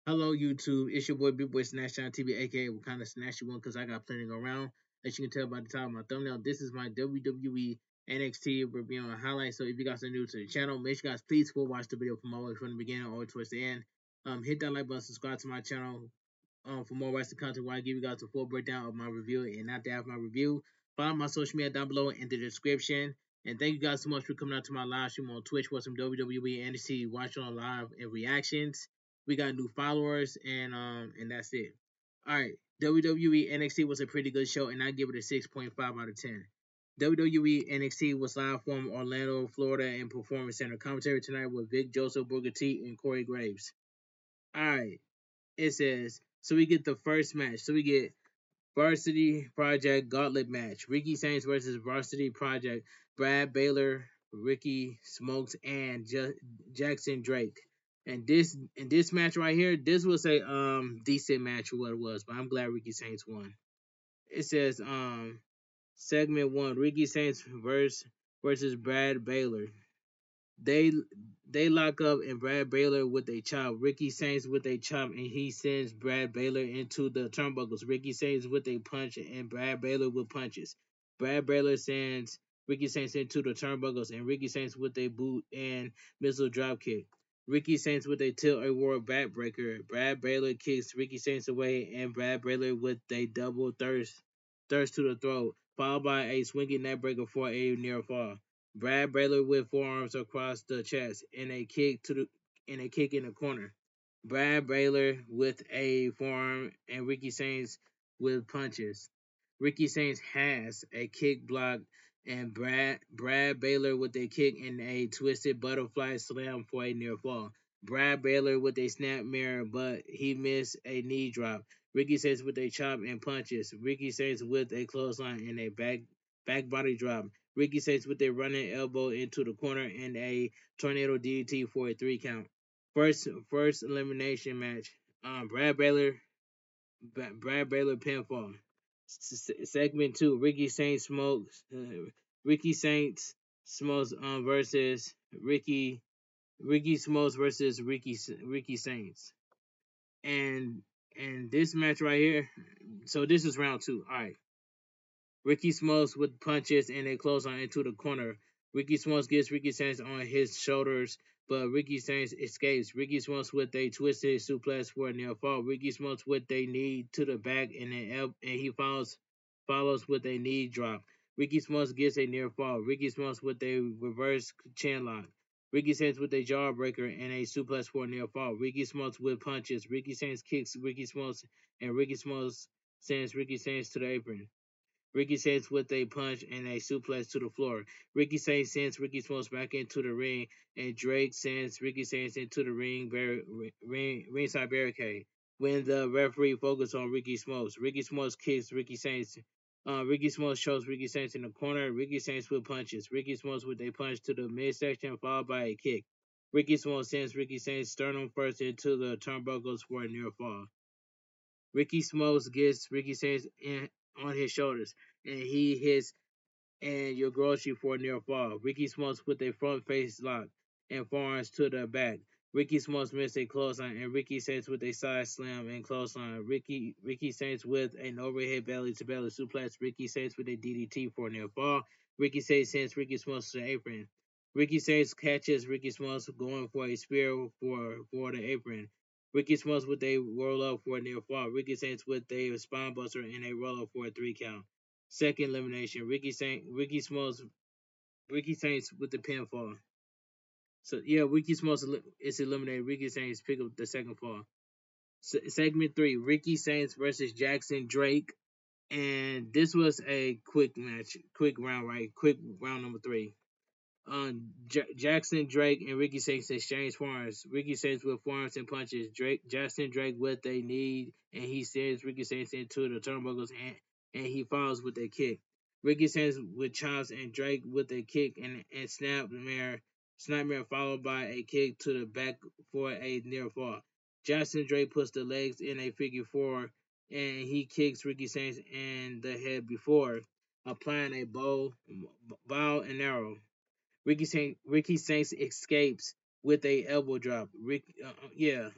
Hello, YouTube. It's your boy Bigboysnacksjonnytv, aka what kind of snatch you want, because I got plenty to go around. As you can tell by the title of my thumbnail, this is my WWE NXT review and highlights. So if you guys are new to the channel, make sure you guys please go watch the video from all the way from the beginning all the way towards the end. Hit that like button, subscribe to my channel for more wrestling content where I give you guys a full breakdown of my review. And after I have my review, follow my social media down below in the description. And thank you guys so much for coming out to my live stream on Twitch for some WWE NXT watching on live and reactions. We got new followers and that's it. All right, WWE NXT was a pretty good show, and I give it a 6.5 out of 10. WWE NXT was live from Orlando, Florida, and Performance Center. Commentary tonight with Vic Joseph, Booker T, and Corey Graves. All right, it says so. We get the first match. So we get Varsity Project Gauntlet match. Ricky Saints versus Varsity Project. Brad Baylor, Ricky Smokes, and Jackson Drake. And this match right here, this was a decent match for what it was, but I'm glad Ricky Saints won. It says segment one, Ricky Saints versus Brad Baylor. They they lock up and Brad Baylor with a chop. Ricky Saints with a chop and he sends Brad Baylor into the turnbuckles. Ricky Saints with a punch and Brad Baylor with punches. Brad Baylor sends Ricky Saints into the turnbuckles and Ricky Saints with a boot and missile drop kick. Ricky Saints with a tilt a war backbreaker. Brad Baylor kicks Ricky Saints away and Brad Baylor with a double thirst to the throat, followed by a swinging neckbreaker for a near fall. Brad Baylor with forearms across the chest and a kick in the corner. Brad Baylor with a forearm and Ricky Saints with punches. Ricky Saints has a kick block and Brad Baylor with a kick and a twisted butterfly slam for a near fall. Brad Baylor with a snap mirror, but he missed a knee drop. Ricky Saints with a chop and punches. Ricky Saints with a clothesline and a back body drop. Ricky Saints with a running elbow into the corner and a tornado DDT for a 3 count. First elimination match. Brad Baylor pinfall. Segment two. Ricky Saints smokes versus Ricky Smokes versus Ricky Saints. And this match right here. So this is round two. All right. Ricky Smokes with punches and a clothesline into the corner. Ricky Smokes gets Ricky Saints on his shoulders, but Ricky Saints escapes. Ricky Smokes with a twisted suplex for a near fall. Ricky Smokes with a knee to the back and he follows with a knee drop. Ricky Smokes gets a near fall. Ricky Smokes with a reverse chin lock. Ricky Saints with a jawbreaker and a suplex for a near fall. Ricky Smokes with punches. Ricky Saints kicks Ricky Smokes and Ricky Smokes sends Ricky Saints to the apron. Ricky Saints with a punch and a suplex to the floor. Ricky Saints sends Ricky Smokes back into the ring, and Drake sends Ricky Saints into the ringside barricade. When the referee focuses on Ricky Smokes kicks Ricky Saints. Ricky Smokes shows Ricky Saints in the corner. Ricky Saints with punches. Ricky Smokes with a punch to the midsection, followed by a kick. Ricky Smokes sends Ricky Saints sternum first into the turnbuckles for a near fall. Ricky Smokes gets Ricky Saints on his shoulders, and he hits and your grocery for a near fall. Ricky Smokes with a front face lock and forearms to the back. Ricky Smokes missed a clothesline, and Ricky Saints with a side slam and clothesline. Ricky Saints with an overhead belly to belly suplex. Ricky Saints with a DDT for a near fall. Ricky Saints sends Ricky Smokes to the apron. Ricky Saints catches Ricky Smokes going for a spear for the apron. Ricky Smokes with a roll up for a near fall. Ricky Saints with a spine buster and a roll up for a 3 count. Second elimination, Ricky Saints with the pinfall. So yeah, Ricky Smokes is eliminated. Ricky Saints pick up the second fall. Segment three, Ricky Saints versus Jackson Drake, and this was a quick match, quick round, right? Quick round number three. Jackson Drake and Ricky Saints exchange forearms. Ricky Saints with forearms and punches. Jackson Drake with a knee, and he sends Ricky Saints into the turnbuckles, and he follows with a kick. Ricky Saints with chops and Drake with a kick and snapmare followed by a kick to the back for a near fall. Jackson Drake puts the legs in a figure four, and he kicks Ricky Saints in the head before applying a bow and arrow. Ricky Saints escapes with a elbow drop. Yeah.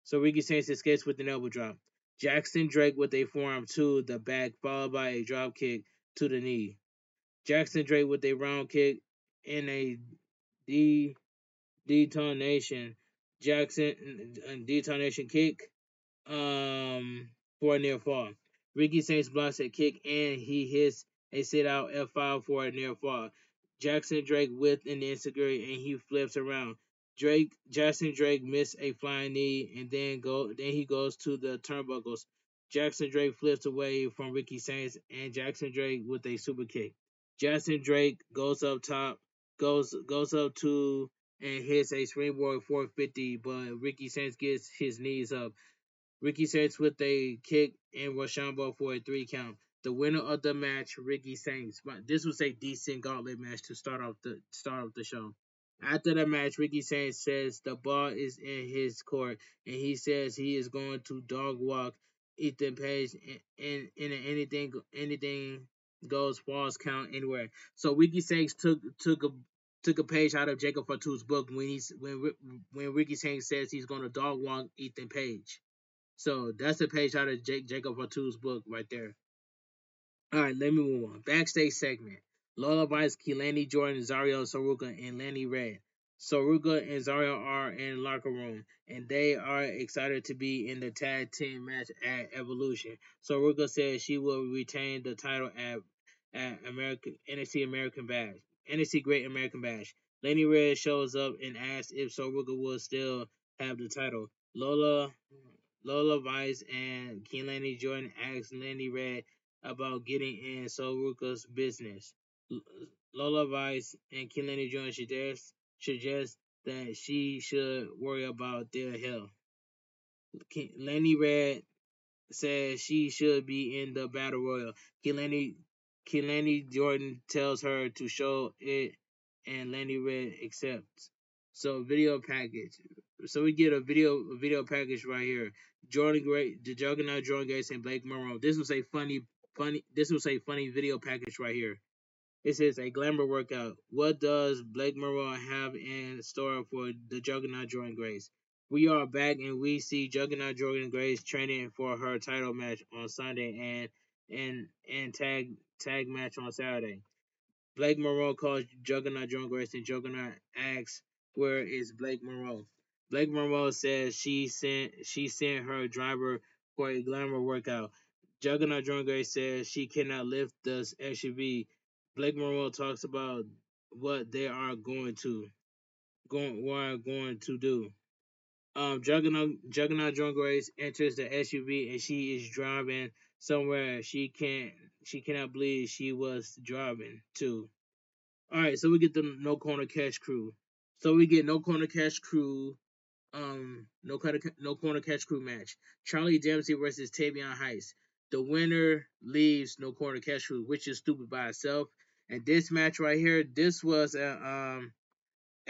So Ricky Saints escapes with an elbow drop. Jackson Drake with a forearm to the back, followed by a drop kick to the knee. Jackson Drake with a round kick and a D detonation. Detonation kick for a near fall. Ricky Saints blocks a kick and he hits a sit out F5 for a near fall. Jackson Drake with an insecurity and he flips around. Jackson Drake missed a flying knee and then he goes to the turnbuckles. Jackson Drake flips away from Ricky Saints and Jackson Drake with a super kick. Jackson Drake goes up top, goes up to and hits a springboard 450, but Ricky Saints gets his knees up. Ricky Saints with a kick and Rochambeau for a 3 count. The winner of the match, Ricky Saints. But this was a decent gauntlet match to start off the show. After the match, Ricky Saints says the ball is in his court, and he says he is going to dog walk Ethan Page in an anything goes falls count anywhere. So Ricky Saints took a page out of Jacob Fatu's book when Ricky Saints says he's going to dog walk Ethan Page. So that's a page out of Jacob Fatu's book right there. All right, let me move on. Backstage segment. Lola Vice, Keelani Jordan, Zario Saruka, and Lenny Red. Saruka and Zario are in the locker room, and they are excited to be in the tag team match at Evolution. Saruka says she will retain the title at American NXT American Bash, NXT Great American Bash. Lenny Red shows up and asks if Saruka will still have the title. Lola Vice and Keelani Jordan asked Lenny Red about getting in Saruka's business. Lola Vice and Keelani Jordan suggest that she should worry about their health. Lenny Red says she should be in the battle royal. Keelani Jordan tells her to show it, and Lenny Red accepts. So video package. So we get a video package right here. Jordan Gray, the Juggernaut Jordan Grace and Blake Monroe. This was a funny video package right here. It says a glamour workout. What does Blake Monroe have in store for the Juggernaut Jordan Grace? We are back and we see Juggernaut Jordan Grace training for her title match on Sunday and tag match on Saturday. Blake Monroe calls Juggernaut Jordan Grace and Juggernaut asks where is Blake Monroe. Blake Monroe says she sent her driver for a glamour workout. Juggernaut Jordan Grace says she cannot lift the SUV. Blake Monroe talks about what they are going to do. Juggernaut Jordan Grace enters the SUV and she is driving somewhere she cannot believe she was driving to. All right, so we get the No Corner Cash Crew. So we get No Corner Cash Crew, No Corner Cash Crew match. Charlie Dempsey versus Tavion Heist. The winner leaves No Corner Cash Crew, which is stupid by itself. And this match right here, this was in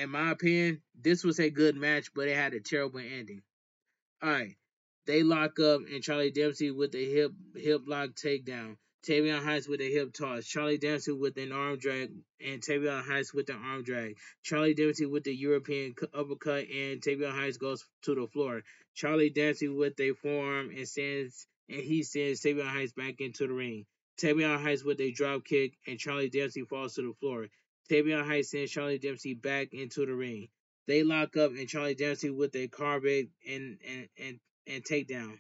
my opinion, this was a good match, but it had a terrible ending. All right. They lock up and Charlie Dempsey with a hip lock takedown. Tavion Heights with a hip toss. Charlie Dempsey with an arm drag and Tavion Heights with an arm drag. Charlie Dempsey with the European uppercut and Tavion Heights goes to the floor. Charlie Dempsey with a forearm and he sends Tavion Heights back into the ring. Tavion Heights with a drop kick and Charlie Dempsey falls to the floor. Tavion Heights sends Charlie Dempsey back into the ring. They lock up and Charlie Dempsey with a carbide and takedown.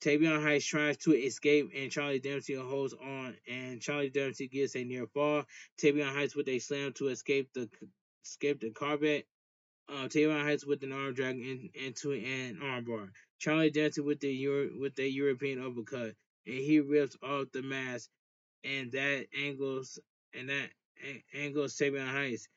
Tavion Heights tries to escape and Charlie Dempsey holds on and Charlie Dempsey gets a near fall. Tavion Heights with a slam to escape the carbide. Tavion Heights with an arm drag into an armbar. Charlie Dempsey with the European uppercut and he rips off the mask and that angles Tavion Heights.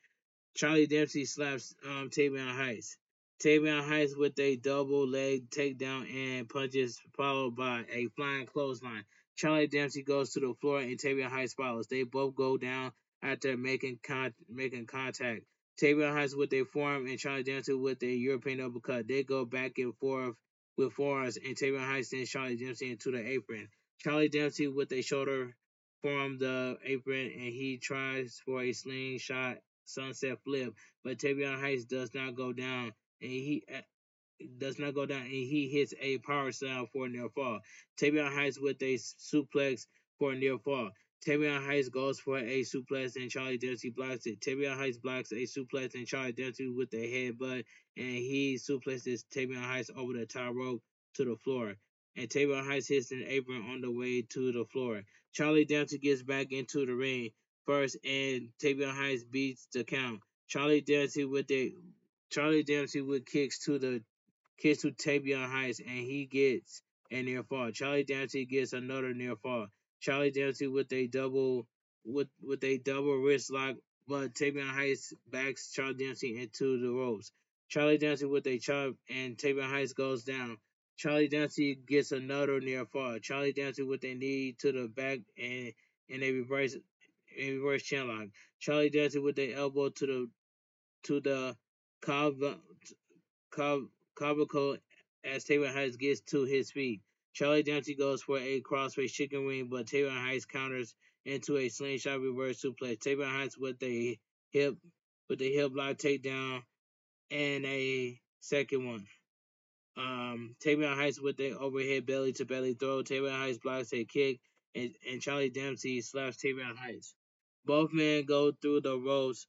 Charlie Dempsey slaps Tavion Heights. Tavion Heights with a double leg takedown and punches, followed by a flying clothesline. Charlie Dempsey goes to the floor and Tavion Heights follows. They both go down after making contact. Tavion Heights with a forearm and Charlie Dempsey with a European uppercut. They go back and forth with forearms and Tavion Heights sends Charlie Dempsey into the apron. Charlie Dempsey with a shoulder from the apron and he tries for a slingshot sunset flip, but Tavion Heights does not go down, and does not go down, and he hits a power slam for a near fall. Tavion Heights with a suplex for a near fall. Tavion Heights goes for a suplex and Charlie Dempsey blocks it. Tavion Heights blocks a suplex and Charlie Dempsey with a headbutt, and he suplexes Tavion Heights over the top rope to the floor. And Tavion Heights hits an apron on the way to the floor. Charlie Dempsey gets back into the ring first, and Tavion Heights beats the count. Charlie Dempsey with kicks to Tavion Heights, and he gets a near fall. Charlie Dempsey gets another near fall. Charlie Dempsey with a double wrist lock, but Tavion Heights backs Charlie Dempsey into the ropes. Charlie Dempsey with a chop, and Tavion Heights goes down. Charlie Dempsey gets another near fall. Charlie Dempsey with a knee to the back and a reverse chin lock. Charlie Dempsey with the elbow to the cob Cabo as Taylor Heights gets to his feet. Charlie Dempsey goes for a crossface chicken wing, but Taylor Heights counters into a slingshot reverse suplex. Taylor Heights hip with a hip lock takedown and a second one. Tavion Heights with the overhead belly to belly throw. Tavion Heights blocks a kick, and Charlie Dempsey slaps Tavion Heights. Both men go through the ropes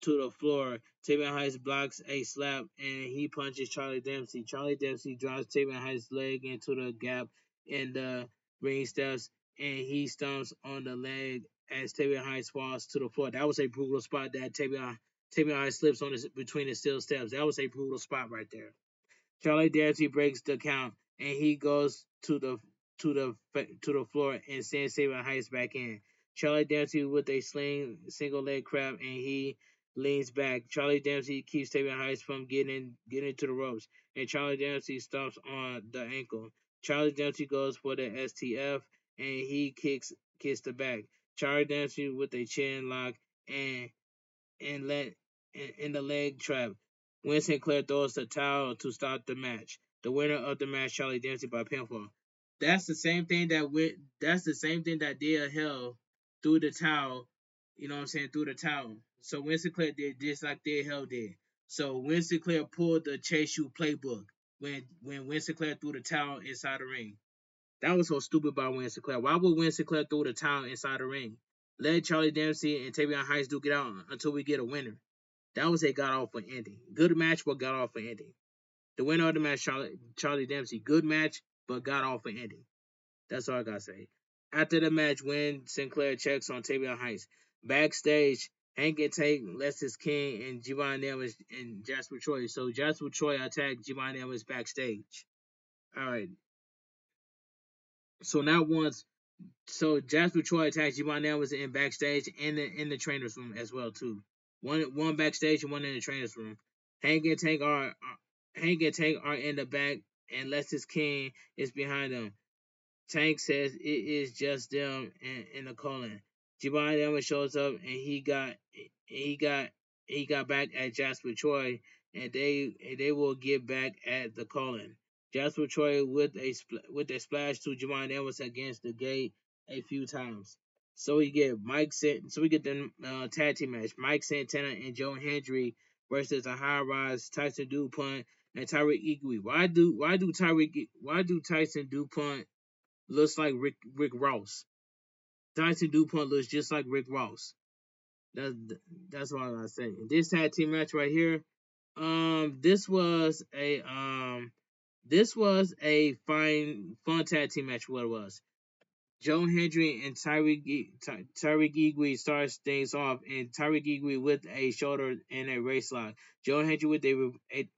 to the floor. Tavion Heights blocks a slap, and he punches Charlie Dempsey. Charlie Dempsey drives Tavion Heights' leg into the gap in the ring steps, and he stomps on the leg as Tavion Heights falls to the floor. That was a brutal spot that Tavion Heights slips on between the steel steps. That was a brutal spot right there. Charlie Dempsey breaks the count, and he goes to the floor and sends Tavion Heights back in. Charlie Dempsey with a single leg crab, and he leans back. Charlie Dempsey keeps Tavion Heights from getting to the ropes, and Charlie Dempsey stomps on the ankle. Charlie Dempsey goes for the STF, and he kicks the back. Charlie Dempsey with a chin lock and and let in the leg trap. When Sinclair throws the towel to stop the match. The winner of the match, Charlie Dempsey by pinfall. That's the same thing that's the same thing that Dia Hell threw the towel, you know what I'm saying, through the towel. So Winston Sinclair did just like Dia Hell did. So Winston Sinclair pulled the Chase U playbook when Winston Sinclair threw the towel inside the ring. That was so stupid by Winston Sinclair. Why would Winston Sinclair throw the towel inside the ring? Let Charlie Dempsey and Tavion Heights do get out until we get a winner. That was a god awful ending. Good match, but god awful ending. The winner of the match, Charlie Dempsey. Good match, but god awful ending. That's all I gotta say. After the match, when Sinclair checks on Tavion Heights, backstage, Hank and Tank, Lexus King, and Giovanni Evans and Jasper Troy. So Jasper Troy attacked Giovanni Evans backstage. All right. So now once Jasper Troy attacks Giovanni Evans in backstage and in the trainer's room as well too. One backstage and one in the trainer's room. Hank and Tank are in the back, and Lexus King is behind them. Tank says it is just them in the colon. Giovanni Evans shows up, and he got he got back at Jasper Troy, and they will get back at the colon. Jasper Troy with a splash to Giovanni Evans against the gate a few times. So we get the tag team match. Mike Santana and Joe Hendry versus a high rise Tyson DuPont and Tyreek Eagley. Why do Tyson DuPont looks like Rick Ross? Tyson DuPont looks just like Rick Ross. That's that's what I gotta say. This tag team match right here, this was a fun tag team match. What it was. Joe Hendry and Tyreek Eagley starts things off, and Tyreek Eagley with a shoulder and a race lock. Joe Hendry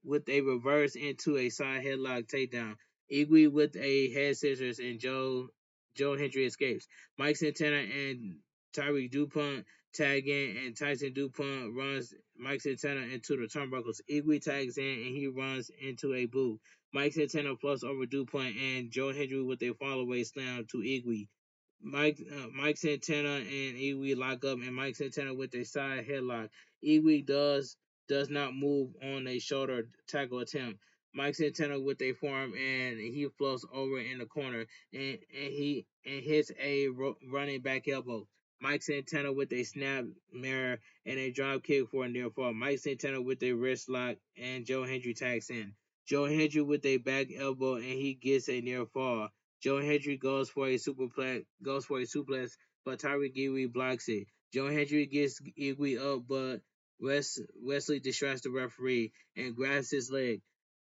with a reverse into a side headlock takedown. Eagley with a head scissors, and Joe Hendry escapes. Mike Santana and Tyreek DuPont tag in, and Tyson DuPont runs Mike Santana into the turnbuckles. Eagley tags in, and he runs into a boot. Mike Santana plus over DuPont, and Joe Hendry with a fallaway slam to Eagley. Mike Santana and Iwi lock up, and Mike Santana with a side headlock. Iwi does not move on a shoulder tackle attempt. Mike Santana with a forearm, and he floats over in the corner, and hits a running back elbow. Mike Santana with a snap mirror and a drop kick for a near fall. Mike Santana with a wrist lock, and Joe Hendry tags in. Joe Hendry with a back elbow and he gets a near fall. Joe Hendry goes for a suplex, but Tyreek Igwe blocks it. Joe Hendry gets Igwe up, but Wesley distracts the referee and grabs his leg.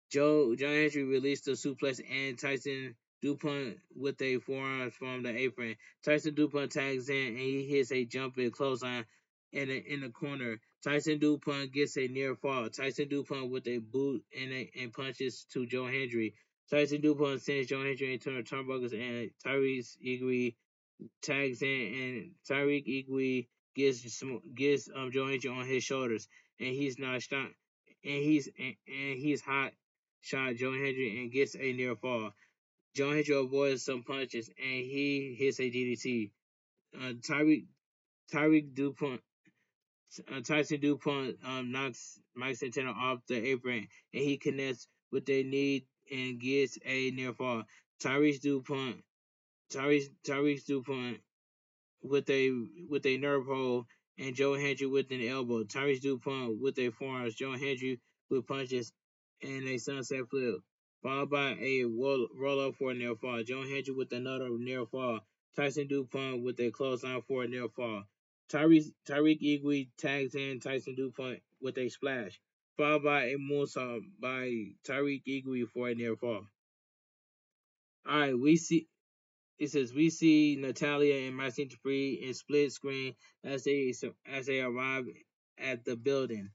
Joe Hendry released the suplex and Tyson Dupont with a forearm from the apron. Tyson Dupont tags in and he hits a jumping clothesline in the corner. Tyson Dupont gets a near fall. Tyson Dupont with a boot and punches to Joe Hendry. Tyson Dupont sends Joe Hendry into the turnbuckles and Tyrese Igwe tags in and Tyreek Igwe gets Joe Hendry on his shoulders and he's not shot and he's hot shot Joe Hendry and gets a near fall. Joe Hendry avoids some punches and he hits a DDT. Uh, Tyreek Tyreek Dupont Tyson Dupont knocks Mike Santana off the apron and he connects with a knee and gets a near fall. Tyrese Dupont Tyrese Dupont with a nerve hole and Joe Hendry with an elbow. Tyrese Dupont with a forearm. Joe Hendry with punches and a sunset flip. Followed by a roll up for a near fall. Joe Hendry with another near fall. Tyson Dupont with a clothesline for a near fall. Tyreek Igwe tags in Tyson Dupont with a splash. Followed by a moonsault by Tyreek Igwe for a near fall. Alright, we see Natalia and Maxine Dupree in split screen as they arrive at the building.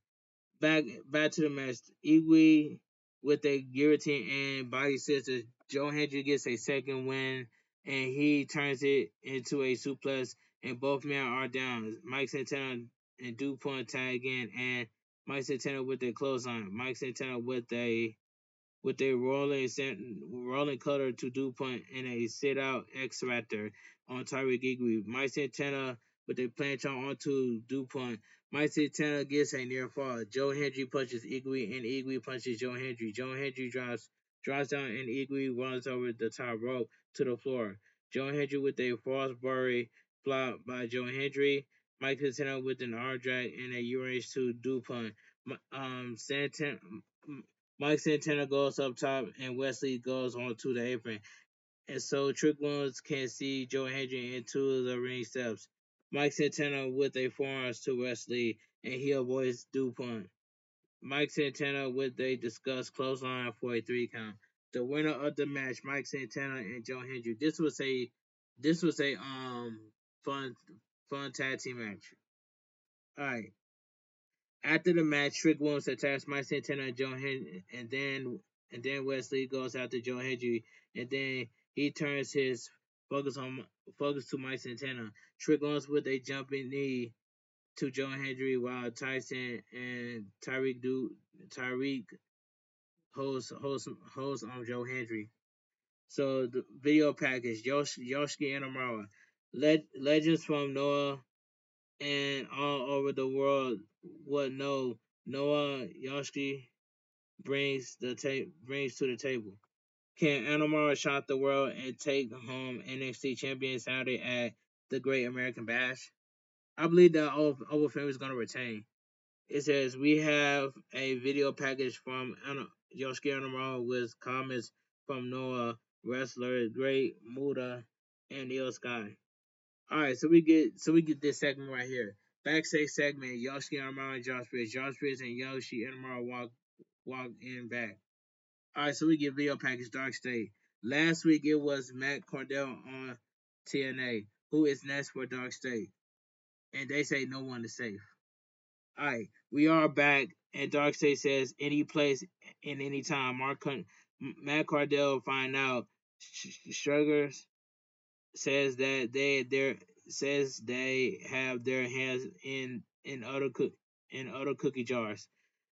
Back to the match. Igwe with a guillotine and body scissors. Joe Hendry gets a second win and he turns it into a suplex and both men are down. Mike Santana and DuPont tag in and Mike Santana with a clothesline. Mike Santana with a rolling cutter to DuPont and a sit out X Factor on Tyreek Igwe. Mike Santana with a plancha onto DuPont. Mike Santana gets a near fall. Joe Hendry punches Igwe and Igwe punches Joe Hendry. Joe Hendry drops down and Igwe runs over the top rope to the floor. Joe Hendry with a Frostbury flop by Joe Hendry. Mike Santana with an arm drag and a Uranus to DuPont. Santana Mike Santana goes up top and Wesley goes onto the apron. And so Trick Williams can see Joe Hendry into the ring steps. Mike Santana with a forearm to Wesley and he avoids DuPont. Mike Santana with a discussed clothesline for a 3 count. The winner of the match, Mike Santana and Joe Hendry. This was a fun tag team match. Alright. After the match, Trick Williams attacks Mike Santana and Joe Hendry, and then Wesley goes after Joe Hendry, and then he turns his focus to Mike Santana. Trick Williams with a jumping knee to Joe Hendry, while Tyson and Tyreek holds on Joe Hendry. So the video package: Yoshiki and Amara, legends from Noah and all over the world would know Noah Yoshiki brings to the table. Can Anamara shock the world and take home NXT champion Saturday at the Great American Bash? I believe that Over Fame is going to retain. It says we have a video package from Yoshiki Anamara with comments from Noah, wrestler, Great Muda, and Io Sky. Alright, so we get this segment right here. Backstage segment, Yoshiki Anamara and Josh Bridges. Josh Bridges and Yoshi Anamara walk in back. Alright, so we get video package Dark State. Last week it was Matt Cordell on TNA. Who is next for Dark State? And they say no one is safe. Alright, we are back, and Dark State says any place and any time. Matt Cordell find out. Struggers says they have their hands in other cookie jars.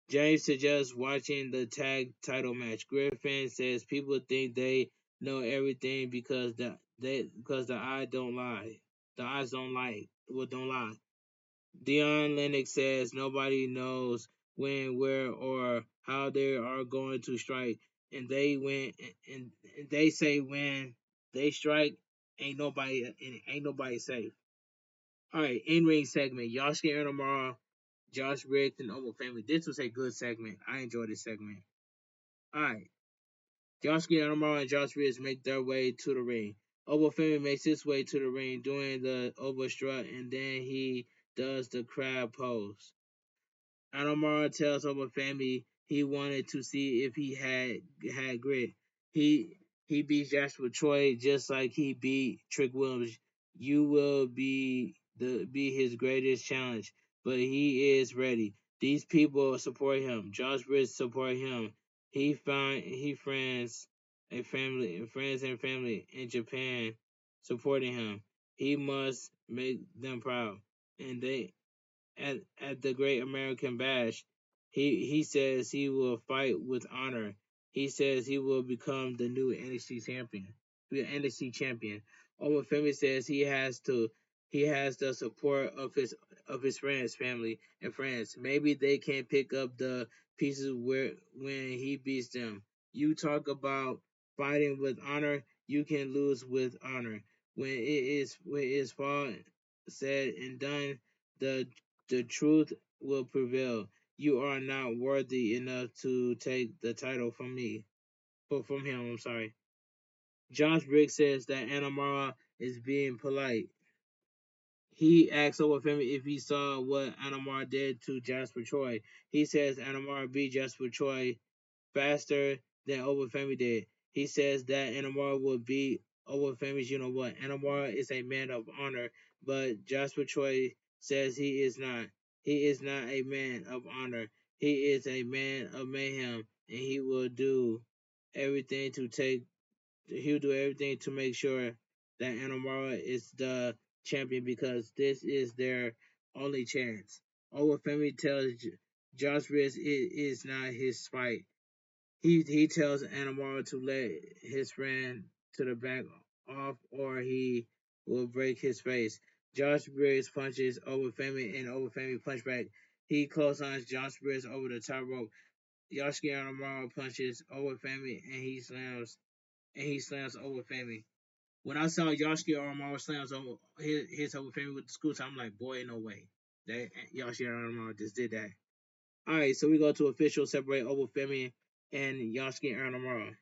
James suggests watching the tag title match. Griffin says people think they know everything because the eye don't lie. The eyes don't lie. Dion Lennox says nobody knows when, where, or how they are going to strike, and they say when they strike, ain't nobody safe. All right, in ring segment: Yoshiki Inamura, Josh Briggs, and Omo Family. This was a good segment. I enjoyed this segment. Alright. Yoshiki Anamura and Josh Ridge make their way to the ring. Oba Femi makes his way to the ring doing the Oba strut, and then he does the crab pose. Anamura tells Oba Femi he wanted to see if he had grit. He beats Joshua Troy just like he beat Trick Williams. You will be his greatest challenge, but he is ready. These people support him. Josh Bridges support him. He friends and family in Japan supporting him. He must make them proud, and at the Great American Bash, he says he will fight with honor. He says he will become the new NXT champion. The NXT champion. Omar Femi says he has the support of his friends, family, and friends. Maybe they can pick up the pieces when he beats them. You talk about fighting with honor, you can lose with honor. When it is all said and done, the the truth will prevail. You are not worthy enough to take the title from me. From him, I'm sorry. Josh Briggs says that Anamara is being polite. He asks Obafemi if he saw what Anamara did to Jasper Troy. He says Anamara beat Jasper Troy faster than Obafemi did. He says that Anamara will beat Obafemi's you know what. Anamara is a man of honor, but Jasper Troy says he is not. He is not a man of honor. He is a man of mayhem, and he'll do everything to make sure that Anamara is the champion because this is their only chance. Obafemi tells Josh Riz it is not his fight. He tells Anamara to let his friend to the back off or he will break his face. Josh Briggs punches Obafemi and Obafemi punch back. He clotheslines Josh Briggs over the top rope. Yoshiki Anamara punches Obafemi and he slams Obafemi. When I saw Yoshiki Anamara slams over his Obafemi with the scooter, I'm like, boy, no way. That Yoshiki Anamara just did that. Alright, so we go to official separate Obafemi and Yoshiki Anamura.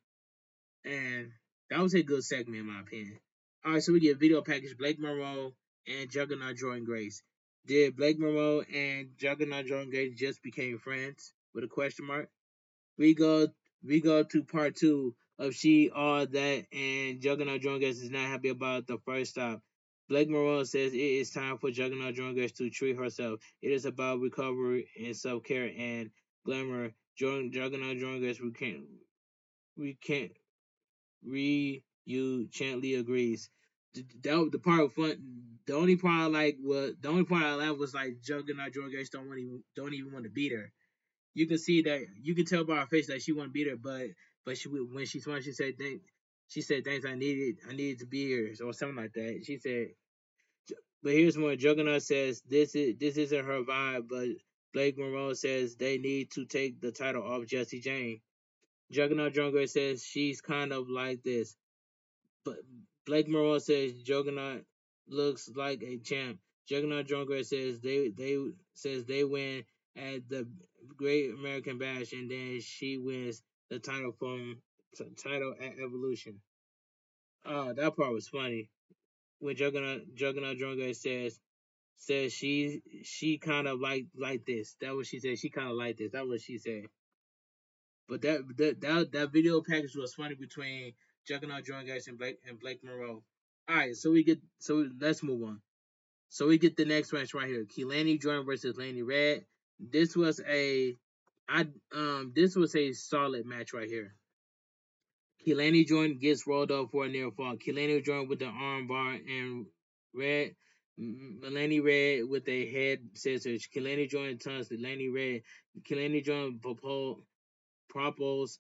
And that was a good segment in my opinion. Alright, so we get video package Blake Monroe and Juggernaut Jordan Grace. Did Blake Monroe and Juggernaut Jordan Grace just became friends? With a question mark. We go to part two of She All That and Juggernaut Jordan Grace is not happy about the first stop. Blake Monroe says it is time for Juggernaut Jordan Grace to treat herself. It is about recovery and self care and glamour. Juggernaut Jordan Grace we can't you gently agrees. The part of fun. The only part I like was the only part I laughed was like Juggernaut Jordan Grace don't even want to beat her. You can see that you can tell by her face that she want to beat her, but she when she smiled, she said thanks I needed to be here or something like that. She said, but here's more. Juggernaut says this isn't her vibe, but Blake Monroe says they need to take the title off Jesse Jane. Juggernaut Jungle says she's kind of like this. But Blake Monroe says Juggernaut looks like a champ. Juggernaut Jungle says they win at the Great American Bash and then she wins the title at Evolution. That part was funny. When Juggernaut Jungle says she kind of like this. That was she said. She kind of like this. That was she said. But that video package was funny between Juggernaut Joint Guys and Blake Monroe. All right, let's move on. So we get the next match right here: Keelani Jordan versus Laney Red. This was a this was a solid match right here. Keelani Jordan gets rolled up for a near fall. Keelani Jordan with the arm bar and Red. Melanie Red with a head scissors. Keelani Jordan turns to Laney Red. Keelani Jordan propels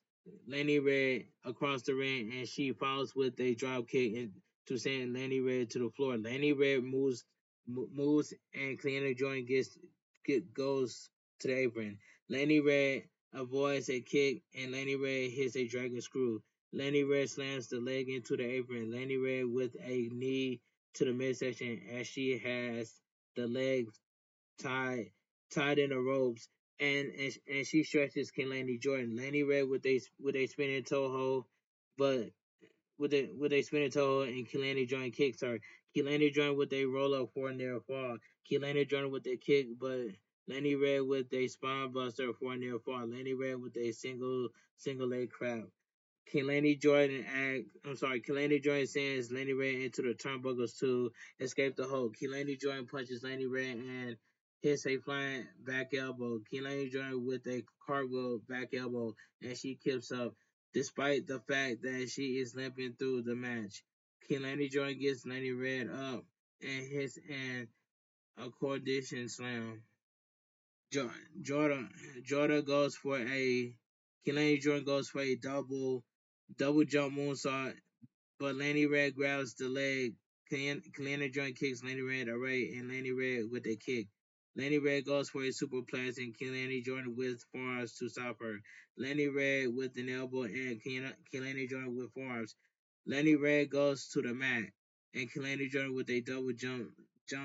Laney Red across the ring, and she follows with a drop kick to send Laney Red to the floor. Laney Red moves, and Cleaner Jordan goes to the apron. Laney Red avoids a kick, and Laney Red hits a dragon screw. Laney Red slams the leg into the apron. Laney Red with a knee to the midsection as she has the leg tied in the ropes. and she stretches Kehlani Jordan. Laney Red with a spinning toe hold, but with a spinning toe and Kehlani Jordan kicks her. Kehlani Jordan with a roll up for a near fall. Kehlani Jordan with a kick, but Laney Red with a spine buster for a near fall. Laney Red with a single leg crab. Kehlani Jordan sends Laney Red into the turnbuckles to escape the hold. Kehlani Jordan punches Laney Red and hits a flying back elbow. Kehlani Jordan with a cartwheel back elbow, and she keeps up despite the fact that she is limping through the match. Kehlani Jordan gets Laney Red up and hits an accordion slam. Jordan Jordan goes for a Kehlani Jordan goes for a double jump moonsault, but Laney Red grabs the leg. Kehlani Jordan kicks Laney Red away and Laney Red with a kick. Laney Red goes for a superplex and Kehlani Jordan with forearms to stop her. Laney Red with an elbow and Kehlani Jordan with forearms. Laney Red goes to the mat and Kehlani Jordan with a double jump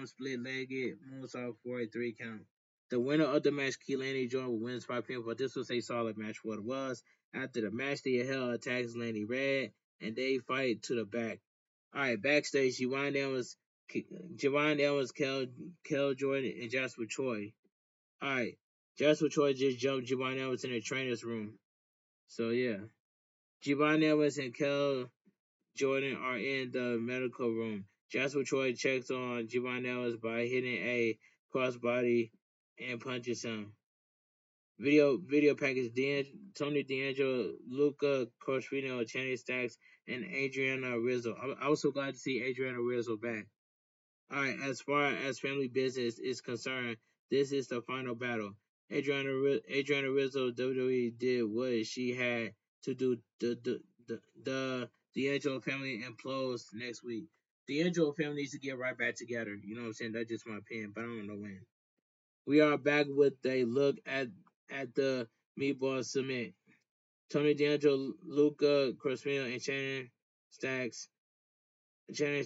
split legged moonsault for a 3 count. The winner of the match, Kehlani Jordan, wins by pinfall. But this was a solid match for what it was. After the match, the Hell attacks Laney Red, and they fight to the back. All right, backstage, Javon Ellis, Kel Jordan, and Jasper Troy. All right, Jasper Troy just jumped Javon Ellis in the trainer's room. So yeah, Javon Ellis and Kel Jordan are in the medical room. Jasper Troy checks on Javon Ellis by hitting a crossbody and punches him. Video package: Tony D'Angelo, Luca Corfino, Channing Stacks, and Adriana Rizzo. I was so glad to see Adriana Rizzo back. All right, as far as family business is concerned, this is the final battle. Adriana Rizzo, WWE did what she had to do. The D'Angelo family implodes next week. The D'Angelo family needs to get right back together. You know what I'm saying? That's just my opinion, but I don't know when. We are back with a look at the Meatball Summit. Tony D'Angelo, Luca Crespino, and Shannon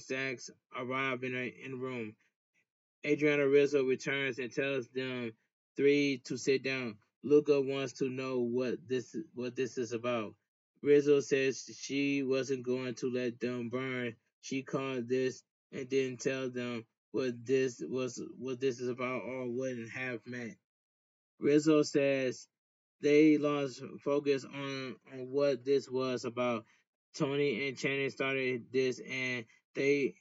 Stacks arrive in the room. Adriana Rizzo returns and tells them three to sit down. Luca wants to know what this is about. Rizzo says she wasn't going to let them burn. She called this and didn't tell them what this is about or wouldn't have meant. Rizzo says they lost focus on what this was about. Tony and Channing started this, and they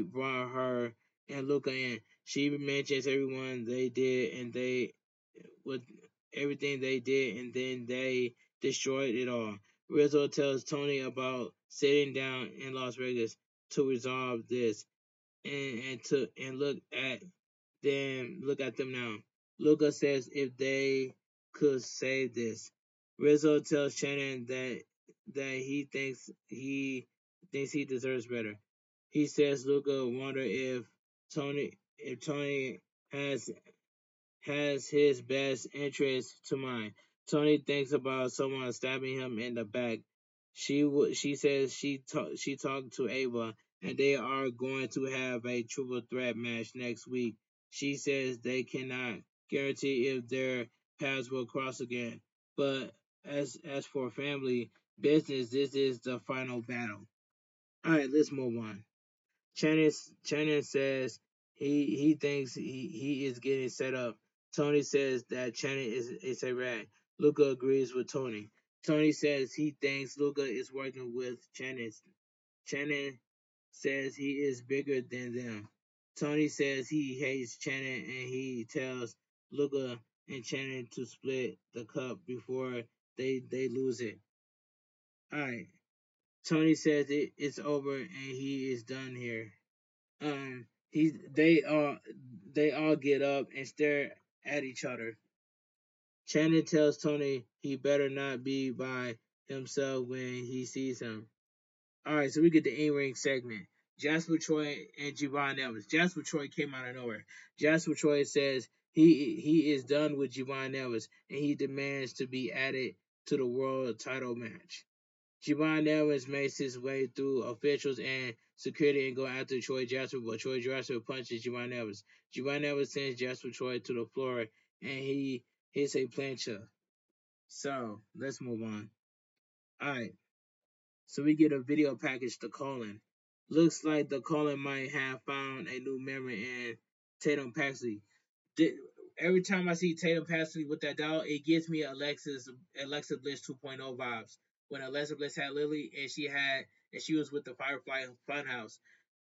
brought her and Luca in. She mentions everyone they did, and they with everything they did, and then they destroyed it all. Rizzo tells Tony about sitting down in Las Vegas to resolve this, and look at them now. Luca says if they could say this. Rizzo tells Shannon that he thinks he deserves better. He says Luca wonder if Tony has his best interest to mind. Tony thinks about someone stabbing him in the back. She says she talked to Ava and they are going to have a triple threat match next week. She says they cannot guarantee if their paths will cross again, but as for family business, this is the final battle. All right, let's move on. Channing says he thinks he is getting set up. Tony says that Channing is a rat. Luca agrees with Tony. Tony says he thinks Luca is working with Channing. Channing says he is bigger than them. Tony says he hates Channing and he tells Luca and Channing to split the cup before they lose it. Alright. Tony says it's over and he is done here. He they all get up and stare at each other. Channing tells Tony he better not be by himself when he sees him. Alright, so we get the in-ring segment. Jasper Troy and Javon Ellis. Jasper Troy came out of nowhere. Jasper Troy says he is done with Javon Ellis and he demands to be added to the world title match. Javon Ellis makes his way through officials and security and go after Troy Jasper, but Troy Jasper punches Javon Ellis. Javon Ellis sends Jasper Troy to the floor and he hits a plancha. So let's move on. Alright. So we get a video package to Colin. Looks like the Colin might have found a new memory in Tatum Paxley. Every time I see Tatum Paxley with that doll, it gives me Alexa Bliss 2.0 vibes. When Alexa Bliss had Lily and she was with the Firefly Funhouse.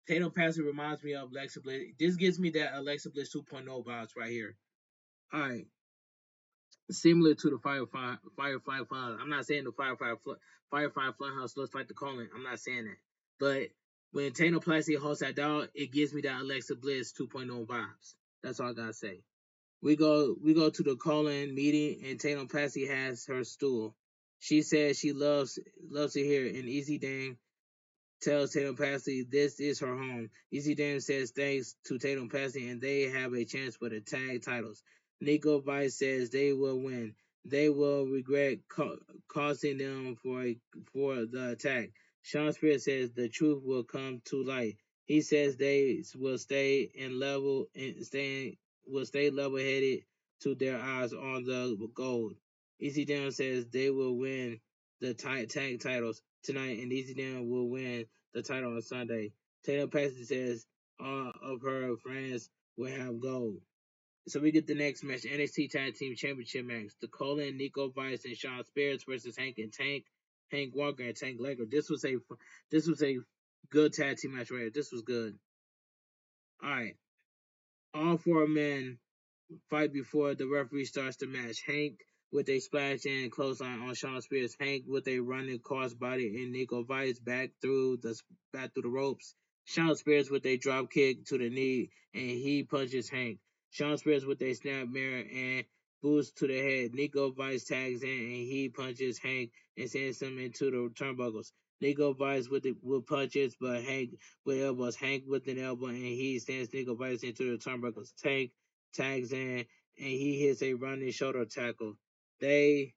Tatum Paxley reminds me of Alexa Bliss. This gives me that Alexa Bliss 2.0 vibes right here. Alright. Similar to the Firefly Funhouse. I'm not saying the Firefly Funhouse looks like the Colin. I'm not saying that. But when Tatum Paxley hosts that doll, it gives me that Alexa Bliss 2.0 vibes. That's all I gotta say. We go to the Colin meeting and Tatum Paxley has her stool. She says she loves to hear an easy dame tells Tatum Paxley this is her home. Easy Dame says thanks to Tatum Paxley and they have a chance for the tag titles. Nico Vice says they will win. They will regret costing them for the attack. Sean Spears says the truth will come to light. He says they will stay level headed to their eyes on the gold. Easy Down says they will win the tag titles tonight, and Easy Down will win the title on Sunday. Taylor Paxton says all of her friends will have gold. So we get the next match, NXT Tag Team Championship match. The Colin, Nico Vice, and Sean Spears versus Hank and Tank, Hank Walker and Tank Legger. This was a good tag team match right here. This was good. All right, all four men fight before the referee starts the match. Hank with a splash and clothesline on Sean Spears. Hank with a running crossbody and Nico Vice back through the ropes. Sean Spears with a drop kick to the knee and he punches Hank. Sean Spears with a snap mirror and boost to the head. Nico Vice tags in and he punches Hank and sends him into the turnbuckles. Nico Vice with punches, but Hank with elbows. Hank with an elbow and he sends Nico Vice into the turnbuckles. Tank tags in and he hits a running shoulder tackle. They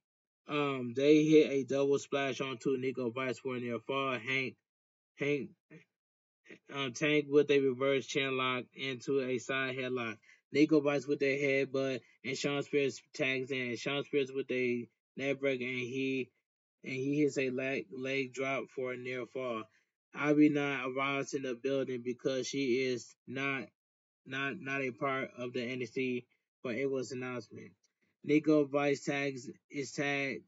hit a double splash onto Nico Vice for a near fall. Hank Tank with a reverse chin lock into a side headlock. Nico Vice with a headbutt and Sean Spears tags in. Sean Spears with a neck break and he hits a leg drop for a near fall. Ivy not arrives in the building because she is not a part of the NXT for Abel's announcement. Nico Vice is tagging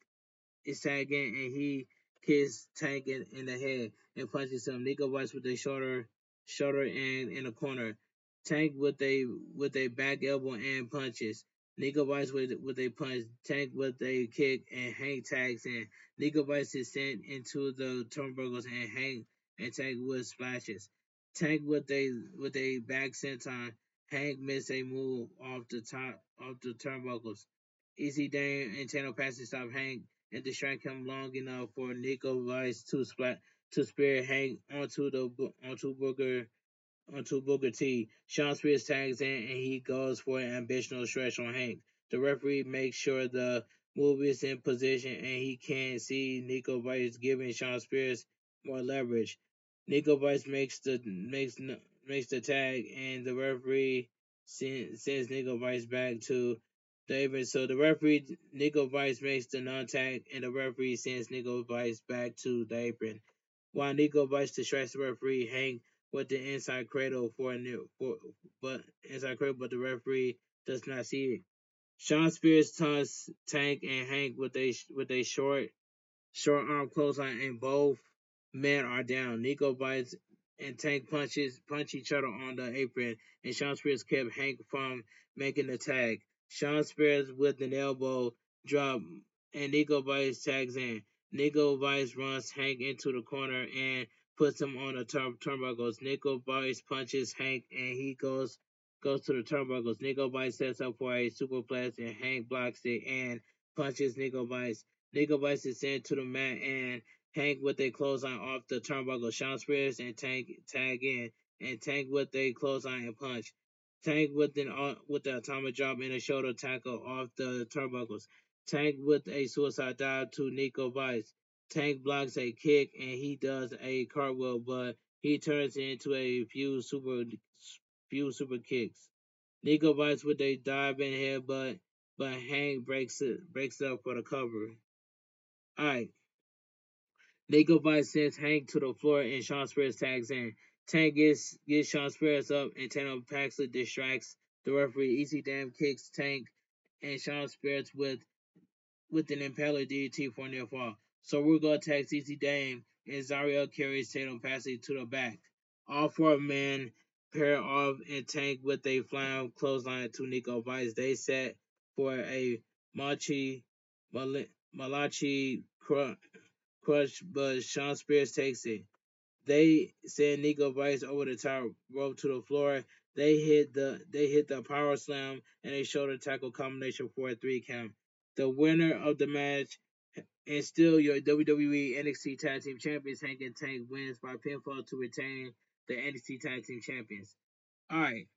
and he kicks Tank in the head and punches him. Nico Vice with a shoulder in the corner. Tank with a back elbow and punches. Nico Vice with a punch. Tank with a kick and Hank tags in. Nico Vice is sent into the turnbuckles and Hank and Tank with splashes. Tank with a back senton. Hank missed a move off the turnbuckles. Easy Dame and Channel Pass stop Hank and distract him long enough for Nico Vice to spear Hank onto Booker T. Sean Spears tags in and he goes for an ambitional stretch on Hank. The referee makes sure the move is in position and he can't see Nico Vice giving Sean Spears more leverage. Nico Vice makes the tag and the referee sends Nico Vice back to David. So the referee Nico Vice makes the non-tag and the referee sends Nico Vice back to the apron. While Nico Vice distracts the referee, Hank with the inside cradle but the referee does not see it. Sean Spears taunts Tank and Hank with a short arm clothesline, and both men are down. Nico bites and Tank punch each other on the apron, and Sean Spears kept Hank from making the tag. Sean Spears with an elbow drop, and Nico Vice tags in. Nico Vice runs Hank into the corner and puts him on the turnbuckles. Nico Vice punches Hank, and he goes to the turnbuckles. Nico Vice sets up for a superplex, and Hank blocks it and punches Nico Vice. Nico Vice is sent to the mat and Hank with a clothesline off the turnbuckle. Sean Spears and Tank tag in and Tank with a clothesline and punch. Tank with the atomic drop and a shoulder tackle off the turnbuckles. Tank with a suicide dive to Nico Vice. Tank blocks a kick and he does a cartwheel, but he turns it into a few super kicks. Nico Vice with a dive and headbutt but Hank breaks it up for the cover. Alright. Nico Vice sends Hank to the floor and Sean Spears tags in. Tank gets Sean Spears up and Tatum Paxley distracts the referee. Easy Dam kicks Tank and Sean Spears with an impaler DDT for a near fall. So Rugo attacks Easy Dame and Zariel carries Tatum Paxley to the back. All four men pair off and Tank with a flying clothesline to Nico Vice. They set for a Malachi crush, but Sean Spears takes it. They send Nico Vice over the top rope to the floor. They hit the power slam and a shoulder tackle combination for a 3 count. The winner of the match and still your WWE NXT Tag Team Champions Hank and Tank wins by pinfall to retain the NXT Tag Team Champions. Alright,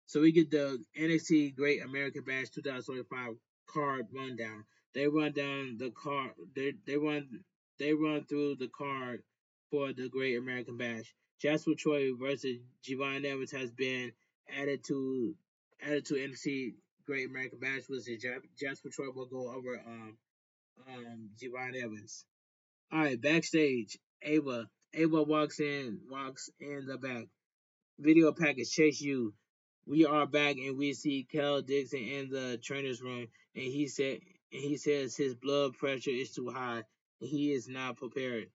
so we get the NXT Great American Bash 2025 card rundown. They run down the card. They run through the card for the Great American Bash. Jasper Troy versus Giovanni Evans has been added to NXT Great American Bash. Was Jasper Troy will go over Giovanni Evans. All right, backstage. Ava walks in the back. Video package Chase U. We are back and we see Kel Dixon in the trainer's room and he says his blood pressure is too high and he is not prepared.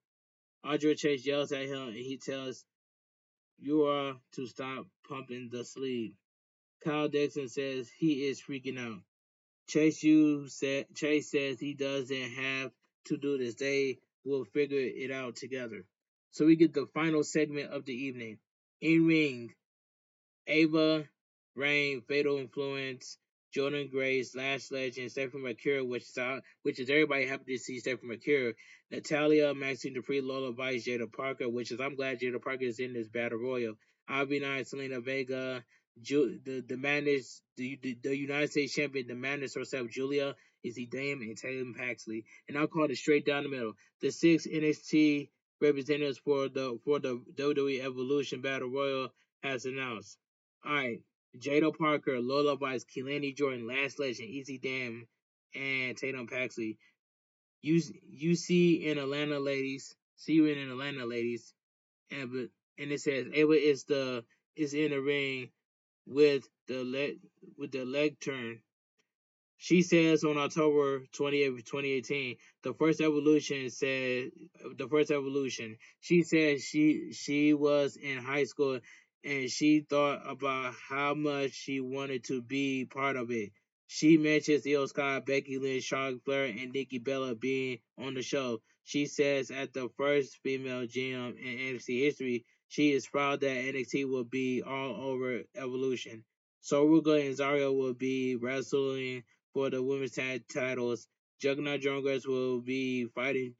Andre Chase yells at him and he tells you are to stop pumping the sleeve. Kyle Dixon says he is freaking out. Chase says he doesn't have to do this. They will figure it out together. So we get the final segment of the evening. In ring, Ava, Raine, Fatal Influence, Jordan Grace, Last Legend, Stephanie McCure, which is everybody happy to see Stephanie McCure, Natalia, Maxine Dupree, Lola Vice, Jada Parker, which is I'm glad Jada Parker is in this battle royal. Ivy Nine, Selena Vega, the Madness, the United States champion, the Madness herself, Julia, Izzy Dame, and Tatum Paxley. And I'll call it straight down the middle. The 6 NXT representatives for the WWE Evolution Battle Royal has announced. Alright, Jada Parker, Lola Vice, Keelani Jordan, Last Legend, Easy Dam, and Tatum Paxley. You see in Atlanta, ladies. See you in Atlanta, ladies. And it says Ava is in the ring with the leg turn. She says on October 28th, 2018, the first evolution. She said she was in high school and she thought about how much she wanted to be part of it. She mentions Io Sky, Becky Lynch, Charlotte Flair, and Nikki Bella being on the show. She says at the first female GM in NXT history, she is proud that NXT will be all over Evolution. So Ruga and Zario will be wrestling for the women's tag titles. Juggernaut Jones will be fighting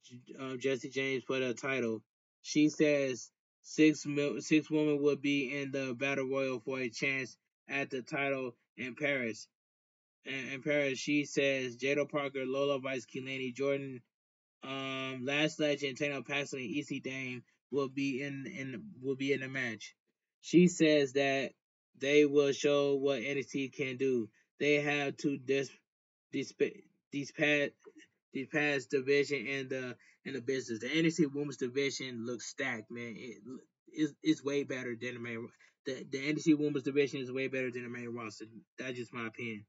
Jesse James for the title. She says six women will be in the battle royal for a chance at the title in Paris. In Paris, she says Jada Parker, Lola Vice, Keelani Jordan, Last Legend, Taylor Paxton, and EC Dame will be in the match. She says that they will show what NXT can do. They have to these these past division and the business. The NXT Women's division looks stacked, man. It's way better than the main. The NXT Women's division is way better than the main roster. That's just my opinion.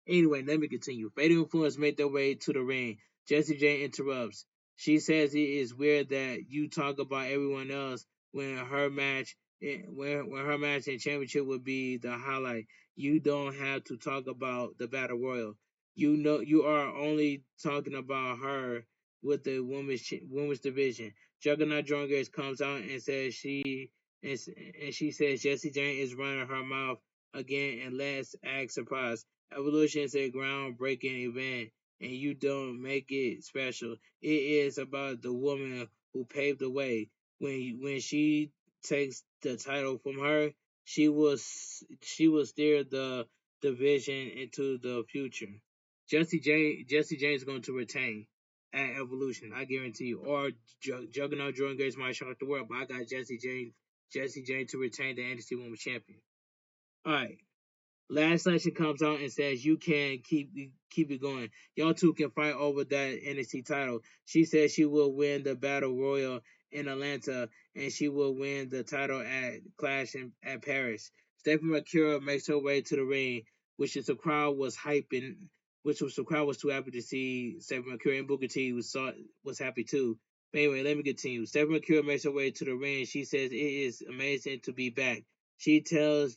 Anyway, let me continue. Fatal Influence make their way to the ring. Jessie J interrupts. She says it is weird that you talk about everyone else when her match when her match and championship would be the highlight. You don't have to talk about the battle royal. You know you are only talking about her with the women's division. Juggernaut Drongers comes out and says and, and she says Jessie Jane is running her mouth again and let's act surprised. Evolution is a groundbreaking event, and you don't make it special. It is about the woman who paved the way. When she takes the title from her, she will steer the division into the future. Jesse James is going to retain at Evolution, I guarantee you. Or Juggernaut Jordan Grace might shock the world, but I got Jesse James to retain the NXT Women's Champion. All right. Last Session comes out and says you can keep it going. Y'all two can fight over that NXT title. She says she will win the Battle Royal in Atlanta and she will win the title at Clash at Paris. Stephanie McCura makes her way to the ring, which is the crowd was hyping, which was the crowd was too happy to see Stephanie McCura, and Booker T was happy too. But anyway, let me continue. Stephanie McCura makes her way to the ring. She says it is amazing to be back. She tells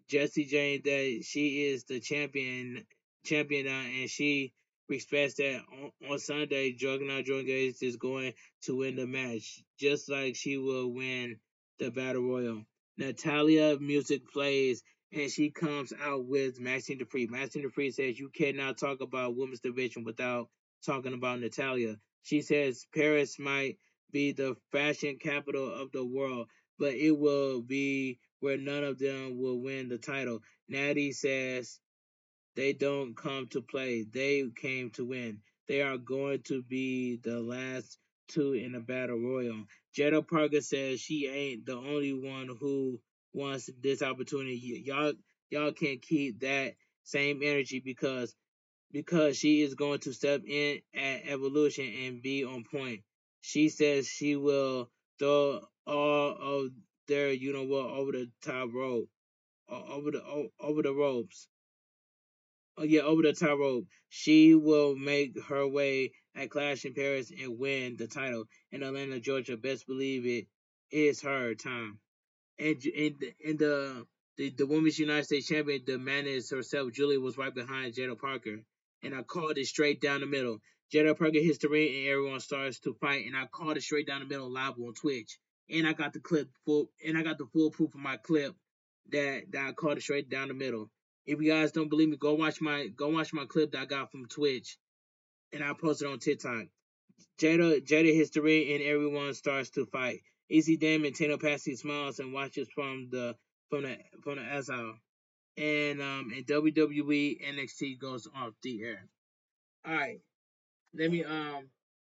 Jesse Jane that she is the champion now, and she respects that on Sunday, Juggernaut Jordan Gates is going to win the match, just like she will win the Battle Royal. Natalia music plays, and she comes out with Maxine Dupree. Maxine Dupree says you cannot talk about women's division without talking about Natalia. She says Paris might be the fashion capital of the world, but it will be where none of them will win the title. Natty says they don't come to play, they came to win. They are going to be the last two in the battle royal. Jada Parker says she ain't the only one who wants this opportunity. Y'all can't keep that same energy because she is going to step in at Evolution and be on point. She says she will throw all of their what over the top rope, over the ropes. Oh yeah, over the top rope. She will make her way at Clash in Paris and win the title in Atlanta, Georgia. Best believe it is her time. And the women's United States champion, the Manus herself, Julie, was right behind Jada Parker, and I called it straight down the middle. Jada Parker hits the ring, and everyone starts to fight, and I called it straight down the middle live on Twitch, and I got the full proof of my clip that I called it straight down the middle. If you guys don't believe me, go watch my clip that I got from Twitch, and I posted on TikTok. Jada hits the ring and everyone starts to fight. Easy Dame and Tino Passy smiles and watches from the exile. And WWE NXT goes off the air. Alright. Let me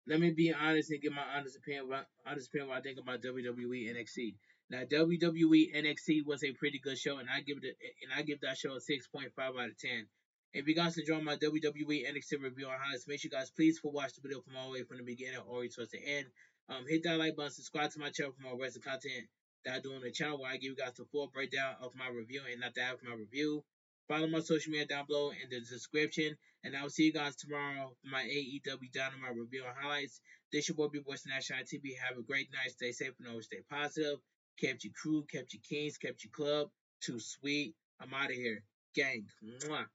let me be honest and give my honest opinion what I think about WWE NXT. Now WWE NXT was a pretty good show, and I give that show a 6.5 out of 10. If you guys enjoy my WWE NXT review on highlights, make sure you guys please watch the video from all the way from the beginning or towards the end. Hit that like button, subscribe to my channel for more wrestling content that I do on the channel where I give you guys the full breakdown of my review and not the half of my review. Follow my social media down below in the description. And I'll see you guys tomorrow for my AEW Dynamite review and highlights. This your boy Bigboysnacksjonnytv. Have a great night. Stay safe and always stay positive. Kept your crew, kept your kings, kept your club. Too sweet. I'm out of here. Gang. Mwah.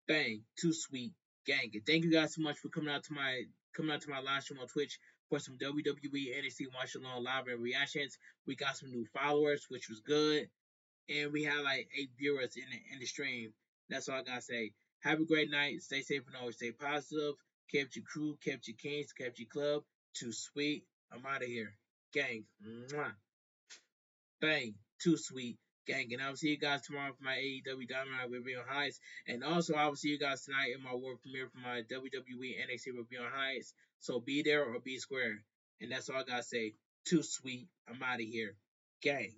Bang. Too sweet. Gang. And thank you guys so much for coming out to my live stream on Twitch for some WWE NXT Watch Along live and reactions. We got some new followers, which was good, and we had like 8 viewers in the stream. That's all I gotta say. Have a great night. Stay safe and always stay positive. Kept your crew, kept your kings, kept your club. Too sweet. I'm out of here. Gang. Mwah. Bang. Too sweet. Gang. And I will see you guys tomorrow for my AEW Dynamite review on highs. And also, I will see you guys tonight in my world premiere for my WWE NXT review on highs. So be there or be square. And that's all I gotta say. Too sweet. I'm out of here. Gang.